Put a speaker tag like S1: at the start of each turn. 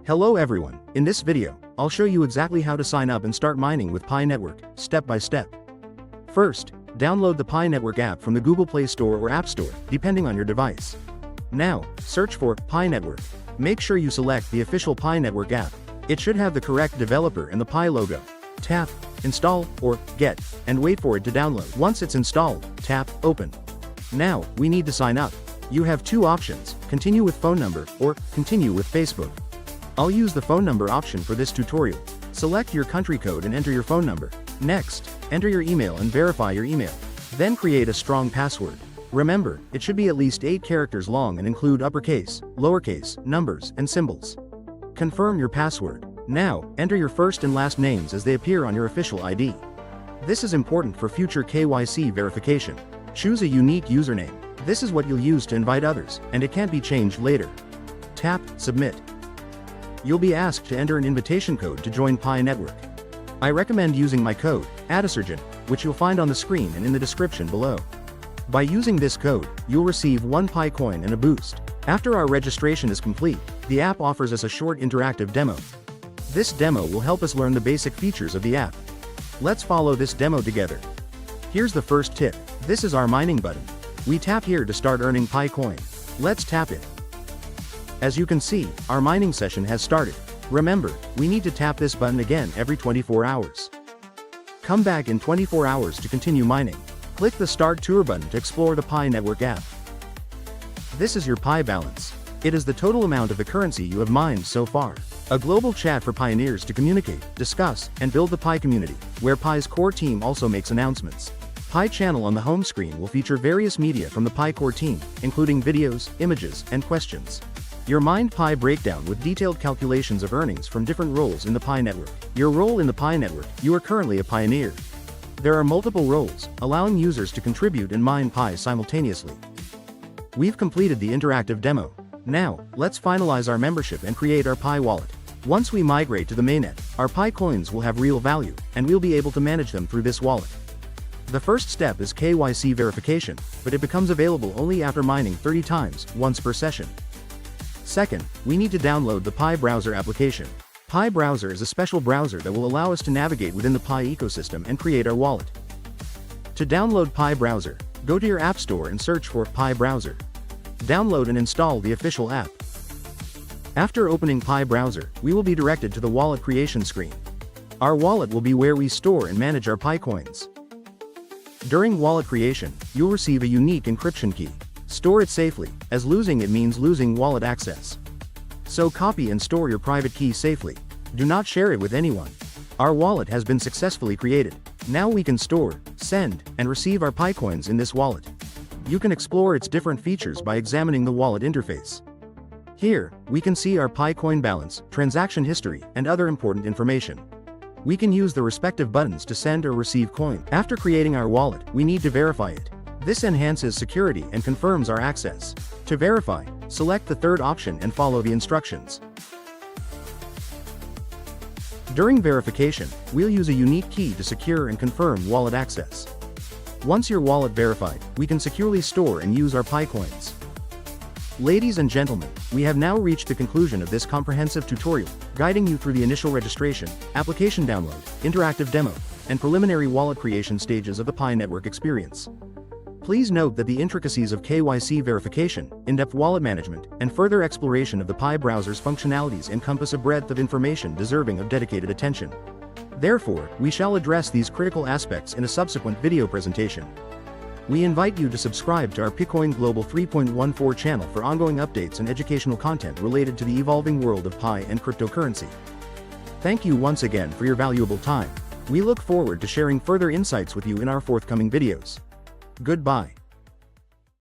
S1: Hello everyone, in this video, I'll show you exactly how to sign up and start mining with Pi Network, step by step. First, download the Pi Network app from the Google Play Store or App Store, depending on your device. Now, search for Pi Network. Make sure you select the official Pi Network app. It should have the correct developer and the Pi logo. Tap Install or Get, and wait for it to download. Once it's installed, tap Open. Now, we need to sign up. You have two options, continue with phone number or continue with Facebook. I'll use the phone number option for this tutorial. Select your country code and enter your phone number. Next, enter your email and verify your email. Then create a strong password. Remember, it should be at least 8 characters long and include uppercase, lowercase, numbers, and symbols. Confirm your password. Now, enter your first and last names as they appear on your official ID. This is important for future KYC verification. Choose a unique username. This is what you'll use to invite others, and it can't be changed later. Tap Submit. You'll be asked to enter an invitation code to join Pi Network. I recommend using my code, Adasurgeon, which you'll find on the screen and in the description below. By using this code, you'll receive 1 Pi coin and a boost. After our registration is complete, the app offers us a short interactive demo. This demo will help us learn the basic features of the app. Let's follow this demo together. Here's the first tip. This is our mining button. We tap here to start earning Pi coin. Let's tap it. As you can see, our mining session has started. Remember, we need to tap this button again every 24 hours. Come back in 24 hours to continue mining. Click the Start Tour button to explore the Pi Network app. This is your Pi balance. It is the total amount of the currency you have mined so far. A global chat for pioneers to communicate, discuss, and build the Pi community, where Pi's core team also makes announcements. Pi channel on the home screen will feature various media from the Pi core team, including videos, images, and questions. Your mined Pi breakdown with detailed calculations of earnings from different roles in the Pi network. Your role in the Pi network, you are currently a pioneer. There are multiple roles, allowing users to contribute and mine Pi simultaneously. We've completed the interactive demo. Now, let's finalize our membership and create our Pi wallet. Once we migrate to the mainnet, our Pi coins will have real value, and we'll be able to manage them through this wallet. The first step is KYC verification, but it becomes available only after mining 30 times, once per session. Second, we need to download the Pi browser application. Pi browser is a special browser that will allow us to navigate within the Pi ecosystem and create our wallet. To download Pi browser, go to your app store and search for Pi browser. Download and install the official app. After opening Pi browser, we will be directed to the wallet creation screen. Our wallet will be where we store and manage our Pi coins. During wallet creation, you'll receive a unique encryption key. Store it safely, as losing it means losing wallet access. So copy and store your private key safely. Do not share it with anyone. Our wallet has been successfully created. Now we can store, send, and receive our Pi coins in this wallet. You can explore its different features by examining the wallet interface. Here, we can see our Pi coin balance, transaction history, and other important information. We can use the respective buttons to send or receive coin. After creating our wallet, we need to verify it. This enhances security and confirms our access. To verify, select the third option and follow the instructions. During verification, we'll use a unique key to secure and confirm wallet access. Once your wallet verified, we can securely store and use our Pi coins. Ladies and gentlemen, we have now reached the conclusion of this comprehensive tutorial, guiding you through the initial registration, application download, interactive demo, and preliminary wallet creation stages of the Pi network experience. Please note that the intricacies of KYC verification, in-depth wallet management, and further exploration of the Pi browser's functionalities encompass a breadth of information deserving of dedicated attention. Therefore, we shall address these critical aspects in a subsequent video presentation. We invite you to subscribe to our Picoin Global 3.14 channel for ongoing updates and educational content related to the evolving world of Pi and cryptocurrency. Thank you once again for your valuable time. We look forward to sharing further insights with you in our forthcoming videos. Goodbye.